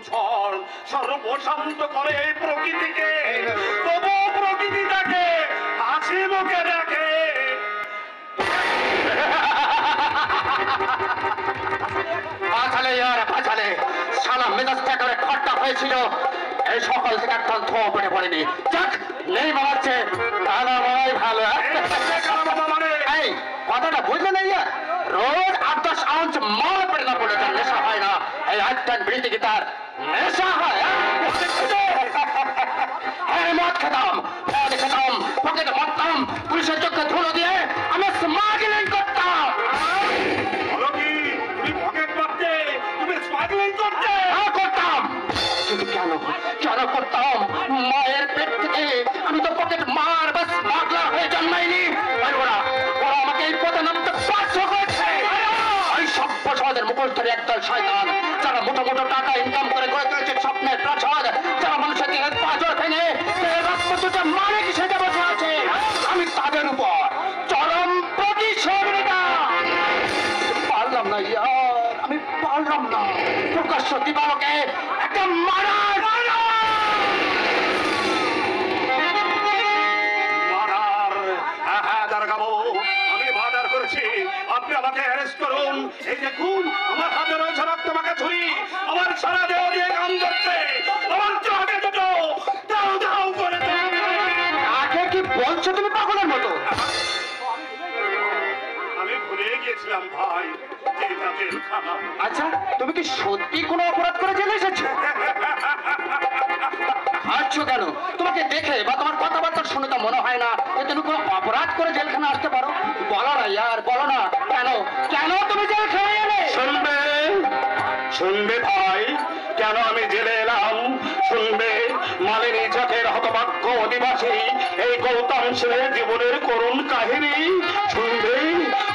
ঝড় সর্বশান্ত করে এই প্রকৃতিকে, তবু প্রকৃতি তাকে হাসি মুখে দেখে। পাছালে আর পাছালে সারা মেজাজটা করে খট্টা হয়েছিল, এই সকাল থেকে একটা ধোয়া পড়ে পড়েনি। যাক নেই মামাচ্ছে মামাই ভালো। এই কথাটা বুঝলে না ইয়া, রোজ 8-10 আউন্স মাল পেটে না পড়ে তার নেশা হয় না, এই আজকাল বিড়িতে কি তার নেশা হয়? হ্যাঁ মদ খেতাম, মদ খেতাম, পকেটে মারতাম, পুলিশের চোখে ধুলো দিয়ে আমি স্মাগলিং করতাম। বলো কি তুমি পকেট মারতে, তুমি স্মাগলিং করতে? হ্যাঁ করতাম, কিন্তু কেন কেন করতাম? মায়ের পেট থেকে আমি তো পকেট মার বা স্মাগলার হয়ে জন্মাইনি। ওরা ওরা আমাকে এই পথে নামতে বাধ্য করেছে। ওই সভ্য সমাজের মুখোশ ধরে একদল শয়তান, যারা মোটো মোটো টাকা ইনকাম করে গড়ে তুলেছে স্বপ্নের প্রাসাদ, যারা মানুষের দেহের পাঁজর ভেঙে রক্তচুটে মালিক সেজে বসে আছে, আমি তাদের উপর চরম প্রতিশোধ নিতাম। পারলাম না ইয়ার, আমি পারলাম না প্রকাশ্য দিবালোকে একটা মারার আমি মার্ডার করেছি, আপনি আমাকে অ্যারেস্ট করুন। এই দেখুন আমার হাতে রয়েছে রক্তমাখা ছুরি, আমার সারা দেহ দিয়ে কাম করছে, আমার চোখে দুটো দাও দাও করে। কাকে কি বলছো তুমি পাগলের মতো? আমি ভুলে গিয়েছিলাম ভাই, যেটা জেলখানা। আচ্ছা তুমি কি সত্যি কোনো অপরাধ করে জেলে এসেছো? আসছো কেন? তোমাকে দেখে বা তোমার কথাবার্তা শুনে তো মনে হয় না যে তুমি কোনো অপরাধ করে জেলখানা আসতে পারো। বলো না ইয়ার, বলো না কেন কেন তুমি জেলখানায় এলে? শুনবে শুনবে ভাই, কেন আমি জেলে এলাম শুনবে। মালিনী চকের হতভাগ্য অধিবাসী এই গৌতম সেনের জীবনের করুণ কাহিনী শুনবে।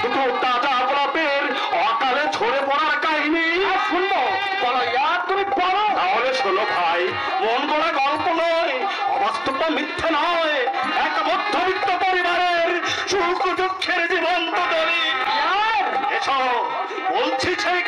দুটো তাজা গোলাপের অকালে ঝরে পড়ার কাহিনী শুনবো, বলো ইয়ার, তুমি বলো। তাহলে শোনো ভাই, মন গড়া গল্প নয়, অবাস্তবটা মিথ্যে নয়, এক মধ্যবিত্ত পরিবারের সুখ দুঃখের জীবন্ত দলি। ইয়ার এসো বলছি সেই